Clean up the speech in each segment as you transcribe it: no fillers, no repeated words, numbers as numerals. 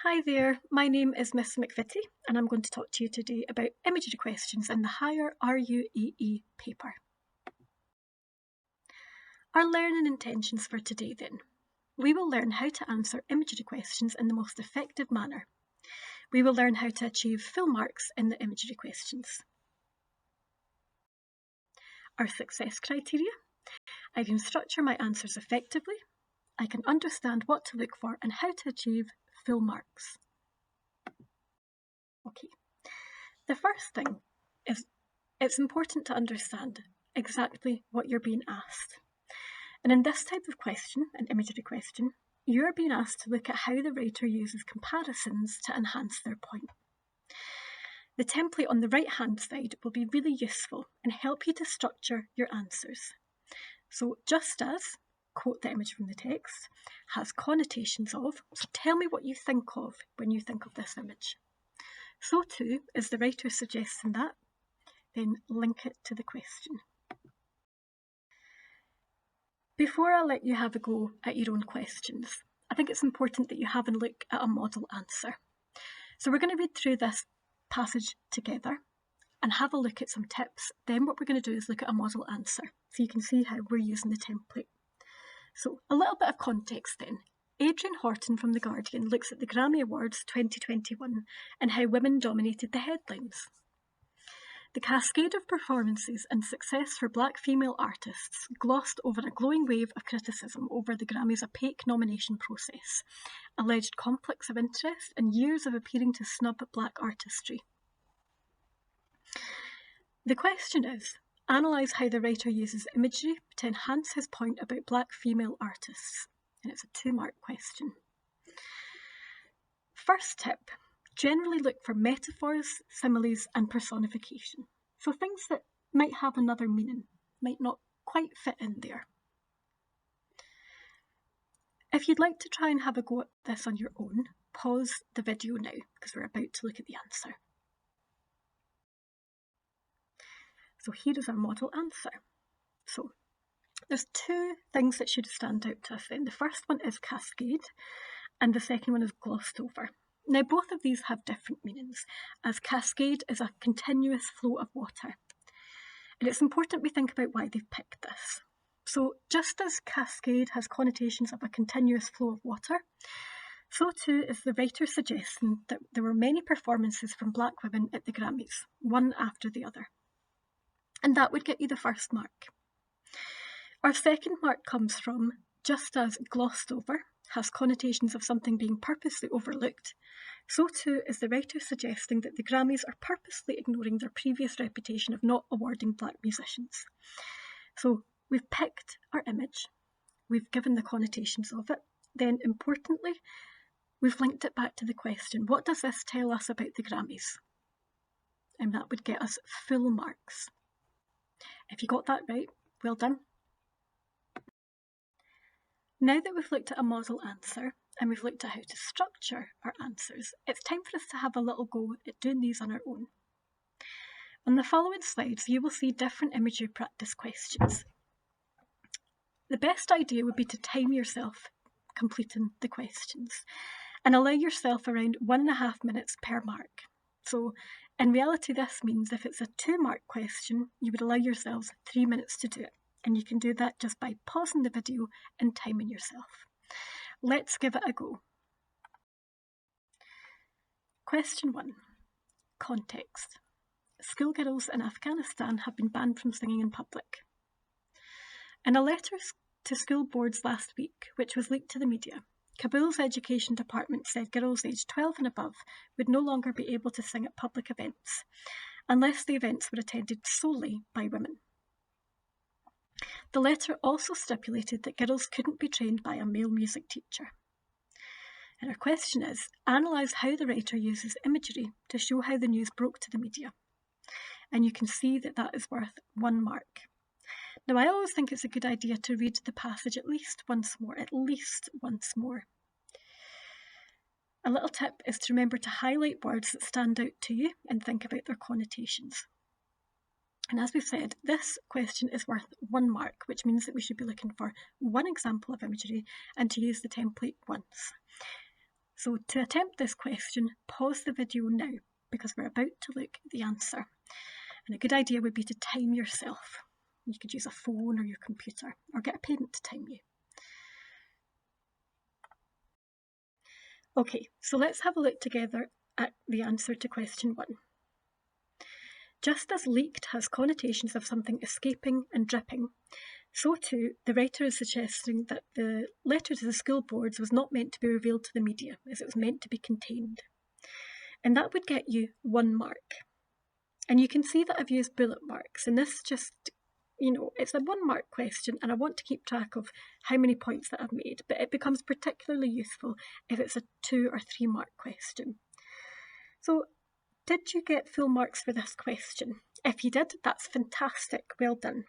Hi there, my name is Miss McVitie and I'm going to talk to you today about imagery questions in the higher RUAE paper. Our learning intentions for today then. We will learn how to answer imagery questions in the most effective manner. We will learn how to achieve full marks in the imagery questions. Our success criteria. I can structure my answers effectively. I can understand what to look for and how to achieve full marks. Okay, the first thing is it's important to understand exactly what you're being asked. And in this type of question, an imagery question, you're being asked to look at how the writer uses comparisons to enhance their point. The template on the right-hand side will be really useful and help you to structure your answers. So just as, quote the image from the text, has connotations of, so tell me what you think of when you think of this image. So too is the writer suggesting that, then link it to the question. Before I let you have a go at your own questions, I think it's important that you have a look at a model answer. So we're going to read through this passage together and have a look at some tips. Then what we're going to do is look at a model answer so you can see how we're using the template. So a little bit of context then. Adrian Horton from The Guardian looks at the Grammy Awards 2021 and how women dominated the headlines. The cascade of performances and success for black female artists glossed over a glowing wave of criticism over the Grammys' opaque nomination process, alleged conflicts of interest, and years of appearing to snub black artistry. The question is, analyse how the writer uses imagery to enhance his point about black female artists. And it's a 2-mark question. First tip. Generally look for metaphors, similes and personification. So things that might have another meaning, might not quite fit in there. If you'd like to try and have a go at this on your own, pause the video now because we're about to look at the answer. So here is our model answer. So there's 2 things that should stand out to us then. The first one is cascade and the second one is glossed over. Now both of these have different meanings, as cascade is a continuous flow of water. And it's important we think about why they've picked this. So just as cascade has connotations of a continuous flow of water, so too is the writer suggesting that there were many performances from black women at the Grammys, one after the other. And that would get you the first mark. Our second mark comes from just as glossed over has connotations of something being purposely overlooked, so too is the writer suggesting that the Grammys are purposely ignoring their previous reputation of not awarding black musicians. So we've picked our image, we've given the connotations of it, then importantly, we've linked it back to the question, what does this tell us about the Grammys? And that would get us full marks. If you got that right, well done. Now that we've looked at a model answer and we've looked at how to structure our answers, it's time for us to have a little go at doing these on our own. On the following slides, you will see different imagery practice questions. The best idea would be to time yourself completing the questions and allow yourself around 1.5 minutes per mark. So in reality, this means if it's a 2-mark question, you would allow yourselves 3 minutes to do it. And you can do that just by pausing the video and timing yourself. Let's give it a go. Question 1. Context. Schoolgirls in Afghanistan have been banned from singing in public. In a letter to school boards last week, which was leaked to the media, Kabul's education department said girls aged 12 and above would no longer be able to sing at public events, unless the events were attended solely by women. The letter also stipulated that girls couldn't be trained by a male music teacher. And our question is, analyse how the writer uses imagery to show how the news broke to the media. And you can see that that is worth 1 mark. Now, I always think it's a good idea to read the passage at least once more. A little tip is to remember to highlight words that stand out to you and think about their connotations. And as we've said, this question is worth 1 mark, which means that we should be looking for 1 example of imagery and to use the template once. So to attempt this question, pause the video now because we're about to look at the answer. And a good idea would be to time yourself. You could use a phone or your computer or get a parent to time you. Okay, so let's have a look together at the answer to question 1. Just as leaked has connotations of something escaping and dripping, so too the writer is suggesting that the letter to the school boards was not meant to be revealed to the media, as it was meant to be contained. And that would get you 1 mark. And you can see that I've used bullet marks, and this just, it's a 1 mark question, and I want to keep track of how many points that I've made, but it becomes particularly useful if it's a 2 or 3 mark question. So, did you get full marks for this question? If you did, that's fantastic, well done.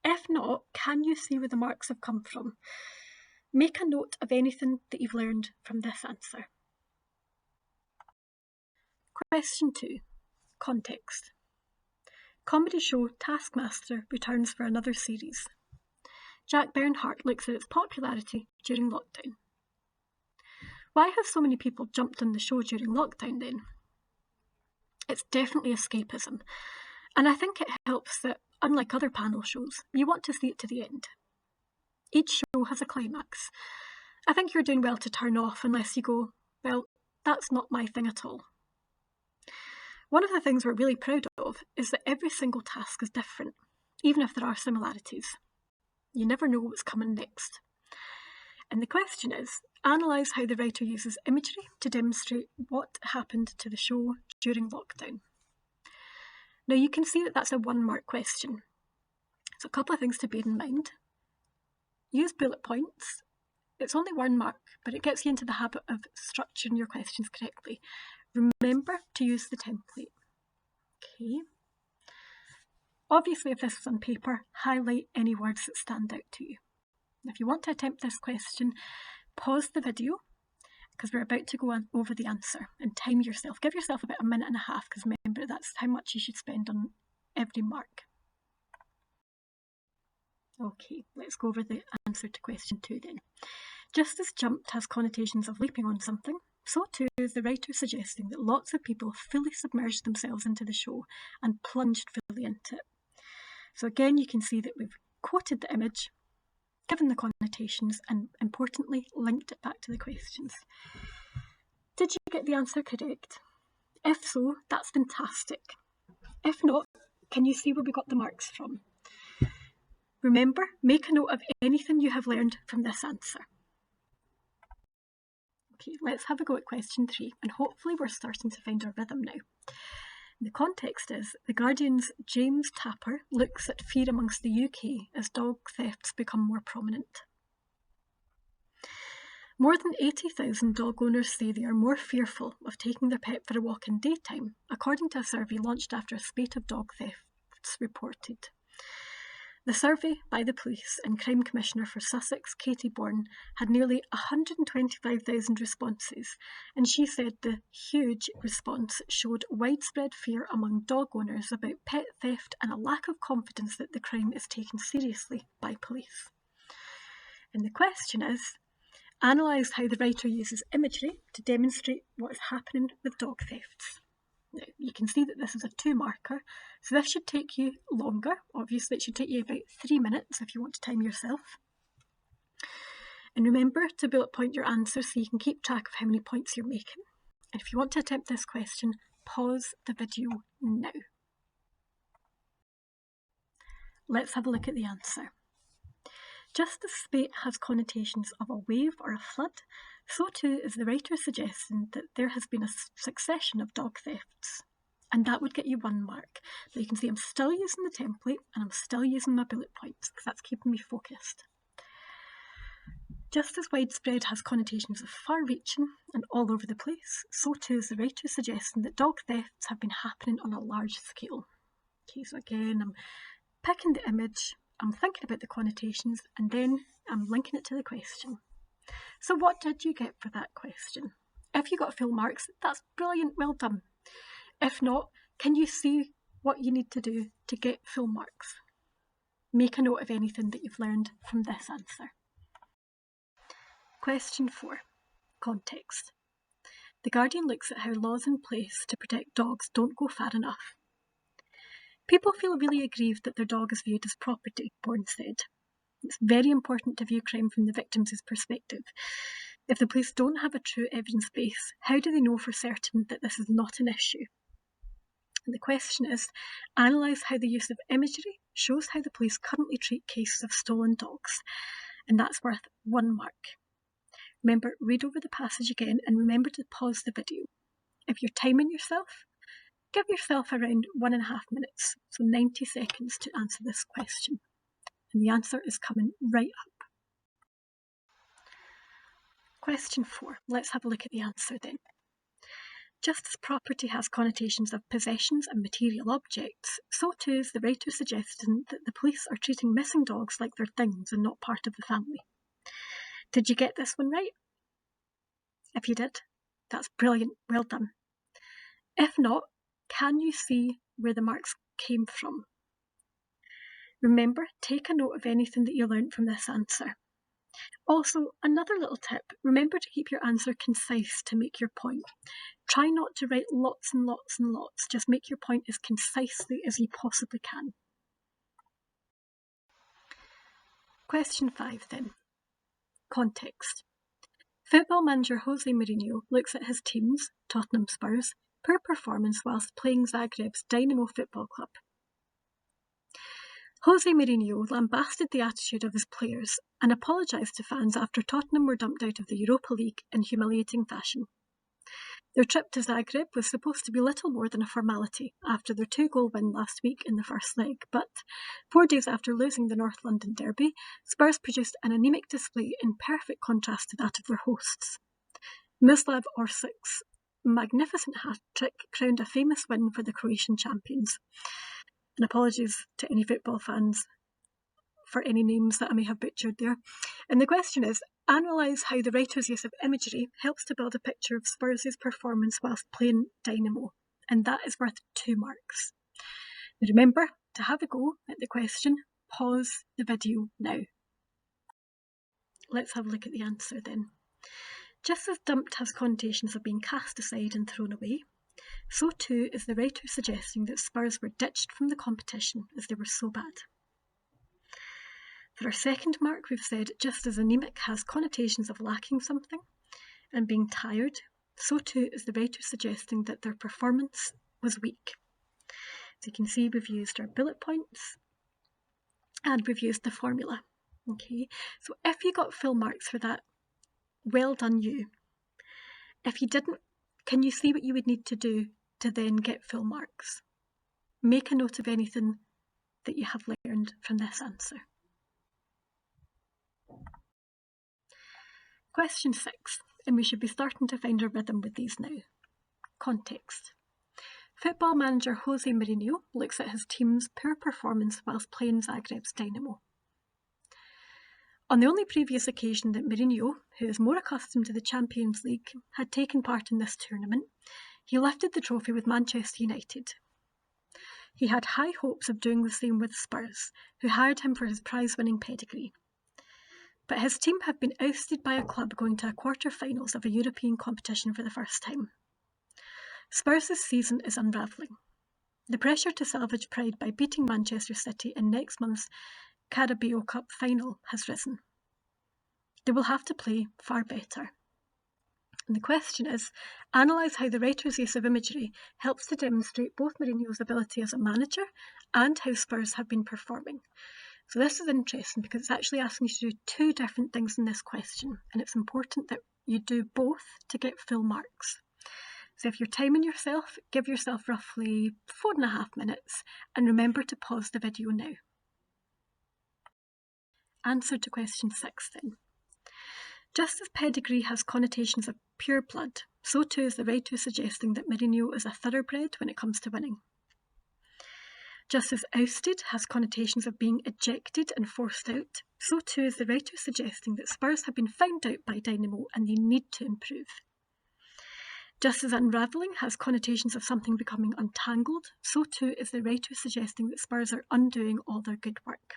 If not, can you see where the marks have come from? Make a note of anything that you've learned from this answer. Question 2. Context. Comedy show Taskmaster returns for another series. Jack Bernhardt looks at its popularity during lockdown. Why have so many people jumped on the show during lockdown then? It's definitely escapism, and I think it helps that, unlike other panel shows, you want to see it to the end. Each show has a climax. I think you're doing well to turn off unless you go, well, that's not my thing at all. One of the things we're really proud of is that every single task is different, even if there are similarities. You never know what's coming next. And the question is, analyse how the writer uses imagery to demonstrate what happened to the show during lockdown. Now you can see that that's a 1 mark question. So a couple of things to bear in mind. Use bullet points. It's only 1 mark, but it gets you into the habit of structuring your questions correctly. Remember to use the template. Okay. Obviously, if this was on paper, highlight any words that stand out to you. If you want to attempt this question, pause the video because we're about to go on over the answer and time yourself. Give yourself about 1.5 minutes because remember, that's how much you should spend on every mark. Okay, let's go over the answer to question 2 then. Just as jumped has connotations of leaping on something, so too is the writer suggesting that lots of people fully submerged themselves into the show and plunged fully into it. So again, you can see that we've quoted the image, given the connotations, and importantly, linked it back to the questions. Did you get the answer correct? If so, that's fantastic. If not, can you see where we got the marks from? Remember, make a note of anything you have learned from this answer. Okay, let's have a go at question 3, and hopefully we're starting to find our rhythm now. The context is, The Guardian's James Tapper looks at fear amongst the UK as dog thefts become more prominent. More than 80,000 dog owners say they are more fearful of taking their pet for a walk in daytime, according to a survey launched after a spate of dog thefts reported. The survey by the police and Crime Commissioner for Sussex, Katie Bourne, had nearly 125,000 responses, and she said the huge response showed widespread fear among dog owners about pet theft and a lack of confidence that the crime is taken seriously by police. And the question is, analyse how the writer uses imagery to demonstrate what is happening with dog thefts. Now, you can see that this is a 2 marker, so this should take you longer. Obviously, it should take you about 3 minutes if you want to time yourself. And remember to bullet point your answer so you can keep track of how many points you're making. And if you want to attempt this question, pause the video now. Let's have a look at the answer. Just as spate has connotations of a wave or a flood, so too is the writer suggesting that there has been a succession of dog thefts. And that would get you 1 mark. But you can see I'm still using the template and I'm still using my bullet points because that's keeping me focused. Just as widespread has connotations of far-reaching and all over the place, so too is the writer suggesting that dog thefts have been happening on a large scale. Okay, so again, I'm picking the image, I'm thinking about the connotations, and then I'm linking it to the question. So what did you get for that question? If you got full marks, that's brilliant, well done. If not, can you see what you need to do to get full marks? Make a note of anything that you've learned from this answer. Question 4. Context. The Guardian looks at how laws in place to protect dogs don't go far enough. People feel really aggrieved that their dog is viewed as property, Bourne said. It's very important to view crime from the victim's perspective. If the police don't have a true evidence base, how do they know for certain that this is not an issue? And the question is, analyse how the use of imagery shows how the police currently treat cases of stolen dogs. And that's worth 1 mark. Remember, read over the passage again and remember to pause the video. If you're timing yourself, give yourself around 1.5 minutes, so 90 seconds to answer this question. And the answer is coming right up. Question 4. Let's have a look at the answer then. Just as property has connotations of possessions and material objects, so too is the writer suggesting that the police are treating missing dogs like they're things and not part of the family. Did you get this one right? If you did, that's brilliant, well done. If not, can you see where the marks came from? Remember, take a note of anything that you learnt from this answer. Also, another little tip, remember to keep your answer concise to make your point. Try not to write lots and lots and lots, just make your point as concisely as you possibly can. Question 5 then. Context. Football manager Jose Mourinho looks at his team's, Tottenham Spurs, poor performance whilst playing Zagreb's Dynamo Football Club. Jose Mourinho lambasted the attitude of his players and apologised to fans after Tottenham were dumped out of the Europa League in humiliating fashion. Their trip to Zagreb was supposed to be little more than a formality after their 2-goal win last week in the first leg, but 4 days after losing the North London derby, Spurs produced an anaemic display in perfect contrast to that of their hosts. Mislav Orsic's magnificent hat-trick crowned a famous win for the Croatian champions. And apologies to any football fans for any names that I may have butchered there. And the question is, analyse how the writer's use of imagery helps to build a picture of Spurs' performance whilst playing Dynamo. And that is worth 2 marks. Now remember, to have a go at the question, pause the video now. Let's have a look at the answer then. Just as dumped has connotations of being cast aside and thrown away, so too is the writer suggesting that Spurs were ditched from the competition as they were so bad. For our second mark, we've said just as anaemic has connotations of lacking something and being tired, so too is the writer suggesting that their performance was weak. As you can see, we've used our bullet points and we've used the formula. Okay, so if you got full marks for that, well done you. If you didn't, can you see what you would need to do to then get full marks? Make a note of anything that you have learned from this answer. Question 6, and we should be starting to find a rhythm with these now. Context. Football manager Jose Mourinho looks at his team's poor performance whilst playing Zagreb's Dynamo. On the only previous occasion that Mourinho, who is more accustomed to the Champions League, had taken part in this tournament, he lifted the trophy with Manchester United. He had high hopes of doing the same with Spurs, who hired him for his prize-winning pedigree. But his team have been ousted by a club going to a quarter-finals of a European competition for the first time. Spurs' season is unravelling. The pressure to salvage pride by beating Manchester City in next month's Carabao Cup final has risen. They will have to play far better. And the question is, analyse how the writer's use of imagery helps to demonstrate both Mourinho's ability as a manager and how Spurs have been performing. So this is interesting because it's actually asking you to do 2 different things in this question, and it's important that you do both to get full marks. So if you're timing yourself, give yourself roughly 4.5 minutes, and remember to pause the video now. Answer to question 6 then. Just as pedigree has connotations of pure blood, so too is the writer suggesting that Mourinho is a thoroughbred when it comes to winning. Just as ousted has connotations of being ejected and forced out, so too is the writer suggesting that Spurs have been found out by Dynamo and they need to improve. Just as unravelling has connotations of something becoming untangled, so too is the writer suggesting that Spurs are undoing all their good work.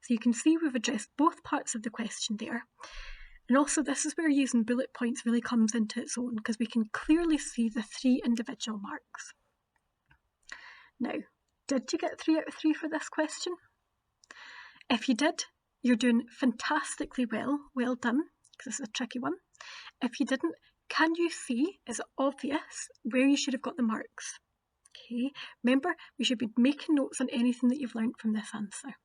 So you can see we've addressed both parts of the question there. And also this is where using bullet points really comes into its own, because we can clearly see the 3 individual marks. Now, did you get 3 out of 3 for this question? If you did, you're doing fantastically well. Well done, because this is a tricky one. If you didn't, can you see, is it obvious, where you should have got the marks? Okay, remember, we should be making notes on anything that you've learnt from this answer.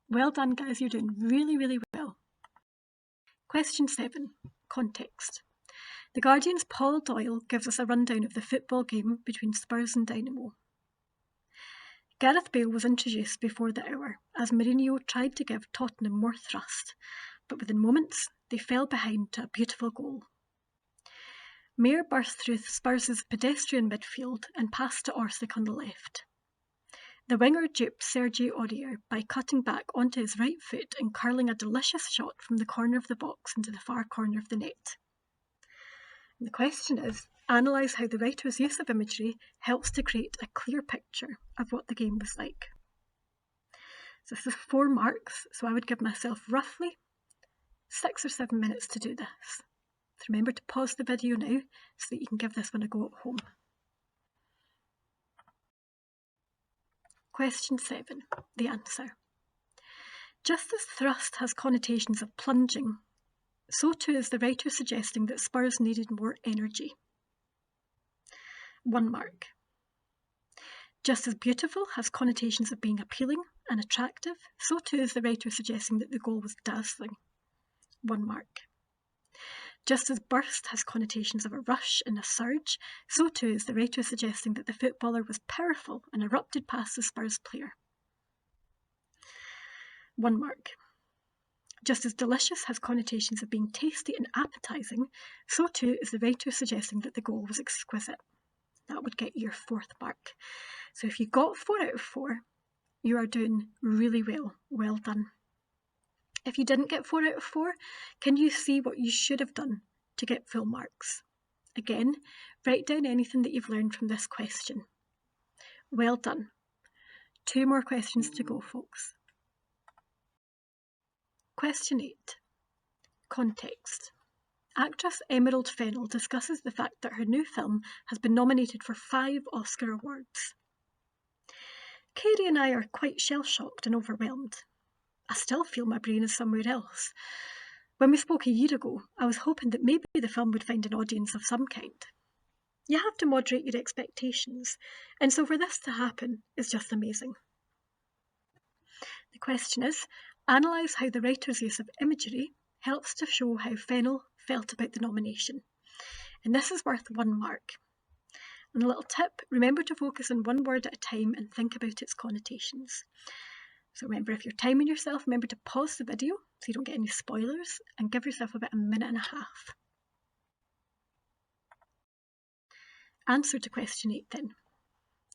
Well done, guys, you're doing really, really well. Question 7, context. The Guardian's Paul Doyle gives us a rundown of the football game between Spurs and Dynamo. Gareth Bale was introduced before the hour, as Mourinho tried to give Tottenham more thrust, but within moments they fell behind to a beautiful goal. Mayer burst through Spurs' pedestrian midfield and passed to Orsic on the left. The winger duped Sergio Aurier by cutting back onto his right foot and curling a delicious shot from the corner of the box into the far corner of the net. And the question is, analyse how the writer's use of imagery helps to create a clear picture of what the game was like. So this is 4 marks, so I would give myself roughly 6 or 7 minutes to do this. So remember to pause the video now so that you can give this one a go at home. Question 7, the answer. Just as thrust has connotations of plunging, so too is the writer suggesting that Spurs needed more energy. 1 mark. Just as beautiful has connotations of being appealing and attractive, so too is the writer suggesting that the goal was dazzling. 1 mark. Just as burst has connotations of a rush and a surge, so too is the writer suggesting that the footballer was powerful and erupted past the Spurs player. 1 mark. Just as delicious has connotations of being tasty and appetising, so too is the writer suggesting that the goal was exquisite. That would get your 4th mark. So if you got 4 out of 4, you are doing really well. Well done. If you didn't get 4 out of 4, can you see what you should have done to get full marks? Again, write down anything that you've learned from this question. Well done. 2 more questions to go, folks. Question 8. Context. Actress Emerald Fennell discusses the fact that her new film has been nominated for 5 Oscar awards. Katie and I are quite shell-shocked and overwhelmed. I still feel my brain is somewhere else. When we spoke a year ago, I was hoping that maybe the film would find an audience of some kind. You have to moderate your expectations, and so for this to happen is just amazing. The question is, analyse how the writer's use of imagery helps to show how Fennell felt about the nomination. And this is worth 1 mark. And a little tip, remember to focus on 1 word at a time and think about its connotations. So remember, if you're timing yourself, remember to pause the video so you don't get any spoilers and give yourself about 1.5 minutes. Answer to question 8 then.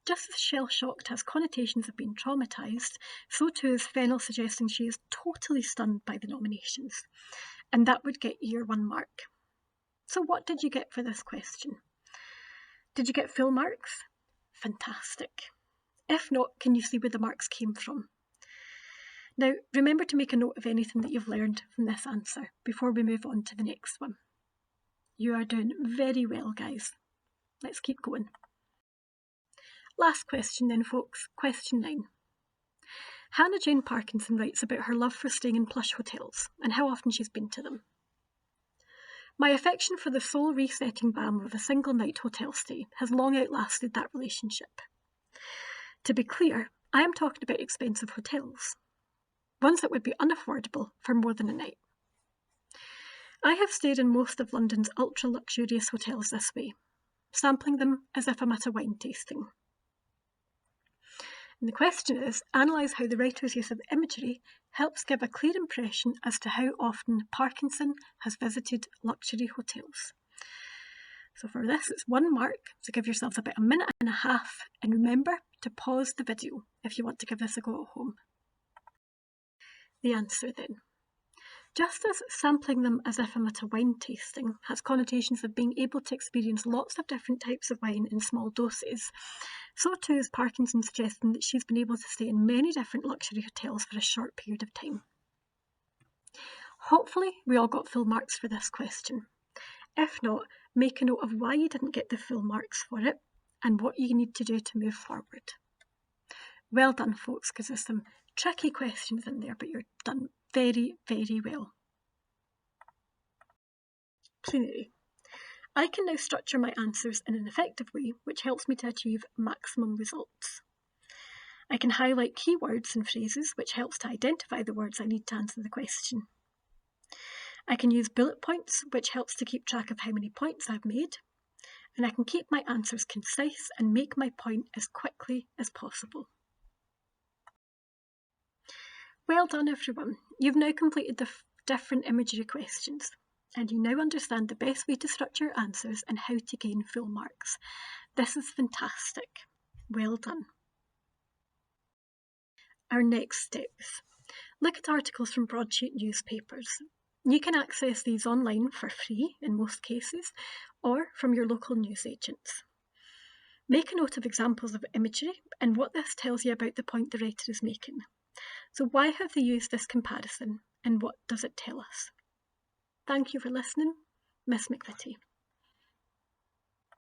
Just as shell-shocked has connotations of being traumatised, so too is Fennell suggesting she is totally stunned by the nominations. And that would get you your 1 mark. So what did you get for this question? Did you get full marks? Fantastic. If not, can you see where the marks came from? Now, remember to make a note of anything that you've learned from this answer before we move on to the next one. You are doing very well, guys. Let's keep going. Last question then, folks. Question 9. Hannah Jane Parkinson writes about her love for staying in plush hotels and how often she's been to them. My affection for the soul resetting balm of a single night hotel stay has long outlasted that relationship. To be clear, I am talking about expensive hotels. Ones that would be unaffordable for more than a night. I have stayed in most of London's ultra-luxurious hotels this way, sampling them as if I'm at a wine tasting. And the question is, analyse how the writer's use of imagery helps give a clear impression as to how often Parkinson has visited luxury hotels. So for this, it's 1 mark, so give yourselves about 1.5 minutes, and remember to pause the video if you want to give this a go at home. The answer then. Just as sampling them as if I'm at a wine tasting has connotations of being able to experience lots of different types of wine in small doses, so too is Parkinson suggesting that she's been able to stay in many different luxury hotels for a short period of time. Hopefully we all got full marks for this question. If not, make a note of why you didn't get the full marks for it and what you need to do to move forward. Well done, folks, because there's some tricky questions in there, but you're done very, very well. Plenary. I can now structure my answers in an effective way, which helps me to achieve maximum results. I can highlight keywords and phrases, which helps to identify the words I need to answer the question. I can use bullet points, which helps to keep track of how many points I've made. And I can keep my answers concise and make my point as quickly as possible. Well done, everyone. You've now completed the different imagery questions, and you now understand the best way to structure your answers and how to gain full marks. This is fantastic. Well done. Our next steps. Look at articles from broadsheet newspapers. You can access these online for free in most cases, or from your local newsagents. Make a note of examples of imagery and what this tells you about the point the writer is making. So why have they used this comparison and what does it tell us? Thank you for listening. Miss McVitie.